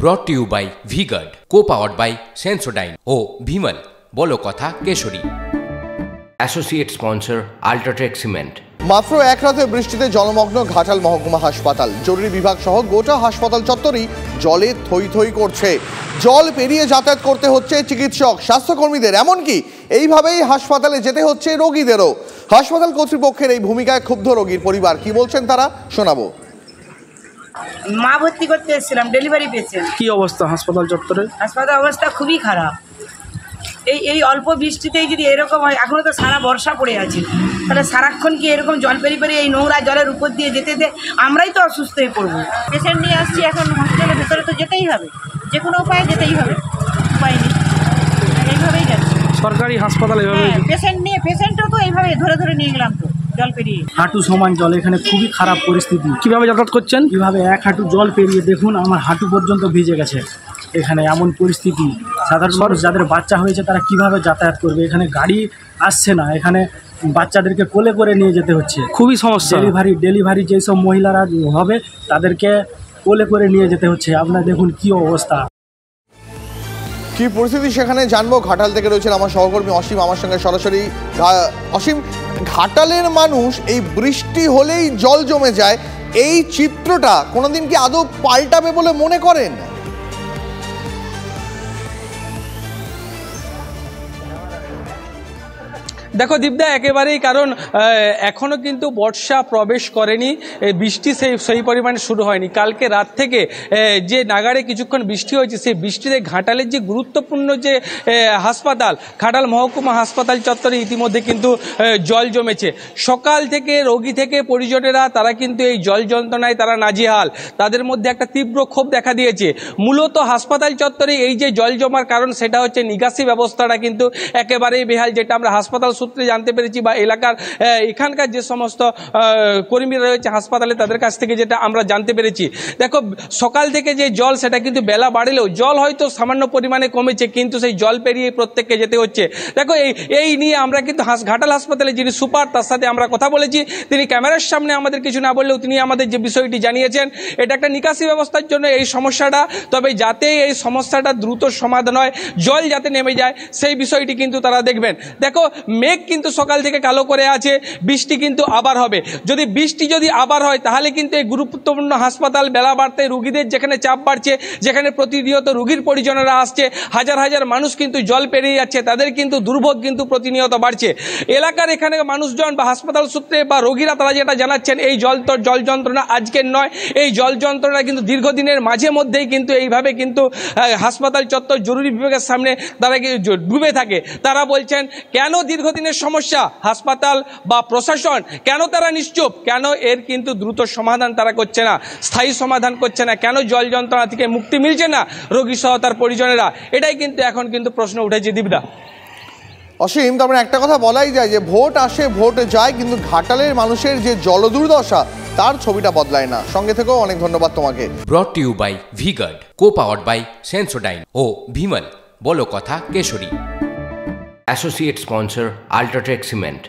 ব্রট to you by V Guard, co-powered by Sensodyne ও ভিমল বলো কথা কেশরী। Associate sponsor UltraTech cement. মাত্র এক রাতে বৃষ্টিতে জলমগ্ন ঘাটাল মহকুমা হাসপাতাল। জরুরি বিভাগ সহ গোটা হাসপাতাল চত্বরই জলে থই থই করছে। জল পেরিয়ে যাতায়াত করতে হচ্ছে চিকিৎসক, স্বাস্থ্যকর্মীদের, এমনকি এইভাবেই হাসপাতালে যেতে হচ্ছে রোগীদেরও। হাসপাতাল কর্তৃপক্ষের এই ভূমিকায় ক্ষুব্ধ রোগীর পরিবার। কি বলছেন তারা, শোনাবো। মা ভর্তি করতে এসেছিলাম, ডেলিভারি পেশেন্ট। কি অবস্থা হাসপাতাল চত্বরে? হাসপাতাল অবস্থা খুবই খারাপ। এই অল্প বৃষ্টিতেই যদি এরকম হয়, এখনও তো সারা বর্ষা পড়ে আছে, তাহলে সারাক্ষণ কি এরকম জল পেরিয়ে এই নোংরা জলের উপর দিয়ে যেতে আমরাই তো অসুস্থ হয়ে পড়বো। পেশেন্ট নিয়ে আসছি, এখন হসপিটালের ভেতরে তো যেতেই হবে, যে কোনো উপায়ে যেতেই হবে, উপায় নেই, এইভাবেই যাচ্ছে সরকারি হাসপাতালে। পেশেন্টও তো এইভাবে ধরে ধরে নিয়ে গেলাম তো জল পেরিয়ে। হাঁটু সমান জল, এখানে খুবই খারাপ পরিস্থিতি। কিভাবে যাতায়াত করছেন? কিভাবে এক হাঁটু জল পেরিয়ে দেখুন আমার হাঁটু পর্যন্ত ভিজে গেছে। এখানে এমন পরিস্থিতি, সাধারণ মানুষ যাদের বাচ্চা হয়েছে তারা কিভাবে যাতায়াত করবে? এখানে গাড়ি আসছে না, এখানে বাচ্চাদেরকে কোলে করে নিয়ে যেতে হচ্ছে। খুবই সমস্যা। ডেলিভারি যেসব মহিলারা হবে তাদেরকে কোলে করে নিয়ে যেতে হচ্ছে। আপনারা দেখুন কি অবস্থা, কি পরিস্থিতি সেখানে জানবো। ঘাটাল থেকে রয়েছেন আমার সহকর্মী অসীম আমার সঙ্গে সরাসরি। অসীম, ঘাটালের মানুষ এই বৃষ্টি হলেই জল জমে যায়, এই চিত্রটা কোনোদিন কি আদৌ পাল্টাবে বলে মনে করেন? দেখো দীপদা, একেবারেই, কারণ এখনও কিন্তু বর্ষা প্রবেশ করেনি, বৃষ্টি সেই পরিমাণে শুরু হয়নি। কালকে রাত থেকে যে নাগাড়ে কিছুক্ষণ বৃষ্টি হয়েছে, সেই বৃষ্টিতে ঘাটালের যে গুরুত্বপূর্ণ যে হাসপাতাল, ঘাটাল মহকুমা হাসপাতাল চত্বরে ইতিমধ্যে কিন্তু জল জমেছে। সকাল থেকে রোগী থেকে পরিজনেরা তারা কিন্তু এই জল যন্ত্রণায় তারা নাজেহাল। তাদের মধ্যে একটা তীব্র ক্ষোভ দেখা দিয়েছে। মূলত হাসপাতাল চত্বরে এই যে জল জমার কারণ, সেটা হচ্ছে নিকাশি ব্যবস্থাটা কিন্তু একেবারেই বেহাল, যেটা আমরা হাসপাতাল সূত্রে জানতে পেরেছি বা এখানকার যে সমস্ত কর্মীরা রয়েছে হাসপাতালে তাদের কাছ থেকে যেটা আমরা জানতে পেরেছি। দেখো, সকাল থেকে যে জল, সেটা কিন্তু বেলা বাড়লেও জল হয়তো সামান্য পরিমাণে কমেছে, কিন্তু সেই জল পেরিয়ে প্রত্যেককে যেতে হচ্ছে। দেখো, এই নিয়ে আমরা কিন্তু ঘাটাল হাসপাতালে যিনি সুপার, তার সাথে আমরা কথা বলেছি। তিনি ক্যামেরার সামনে আমাদের কিছু না বললেও তিনি আমাদের যে বিষয়টি জানিয়েছেন, এটা একটা নিকাশি ব্যবস্থার জন্য এই সমস্যাটা, তবে যাতে এই সমস্যাটা দ্রুত সমাধান হয়, জল যাতে নেমে যায়, সেই বিষয়টি কিন্তু তারা দেখবেন। দেখো, মেঘ কিন্তু সকাল থেকে কালো করে আছে, বৃষ্টি কিন্তু আবার হবে। বৃষ্টি যদি আবার হয়, তাহলে কিন্তু এই গুরুত্বপূর্ণ হাসপাতাল বেলা বাড়তে রুগীদের যেখানে চাপ বাড়ছে, যেখানে প্রতিনিয়ত রুগীর পরিজনেরা আসছে, হাজার হাজার মানুষ কিন্তু জল পেরিয়ে যাচ্ছে, তাদের কিন্তু দুর্ভোগ কিন্তু প্রতিনিয়ত বাড়ছে। এলাকার এখানে মানুষজন বা হাসপাতাল সূত্রে বা রোগীরা তারা যেটা জানাচ্ছেন, এই জল যন্ত্রণা আজকের নয়, এই জল যন্ত্রণা কিন্তু দীর্ঘদিনের মাঝে মধ্যেই কিন্তু এইভাবে কিন্তু হাসপাতাল চত্বর জরুরি বিভাগের সামনে তারা ডুবে থাকে। তারা বলছেন, কেন দীর্ঘদিনের সমস্যা, হাসপাতাল বা প্রশাসন কেন তারা নিশ্চুপ, কেন এর কিন্তু দ্রুত সমাধান তারা করছে না, স্থায়ী সমাধান করছে না, কেন জল যন্ত্রণা থেকে মুক্তি মিলছে না রোগী সহ তার পরিজনেরা, এটাই কিন্তু এখন কিন্তু প্রশ্ন উঠেছে। দীপদা, অসীম, তার মানে একটা কথা বলাই যায় যে ভোট আসে ভোট যায়, কিন্তু ঘাটালের মানুষের যে জলদুর্দশা তার ছবিটা বদলায় না। সঙ্গে থেকেও অনেক ধন্যবাদ তোমাকে। Brought to you by V Guard, co-powered by Sensodyne ও ভিমল বলো কথা কেশরী। Associate sponsor UltraTech cement.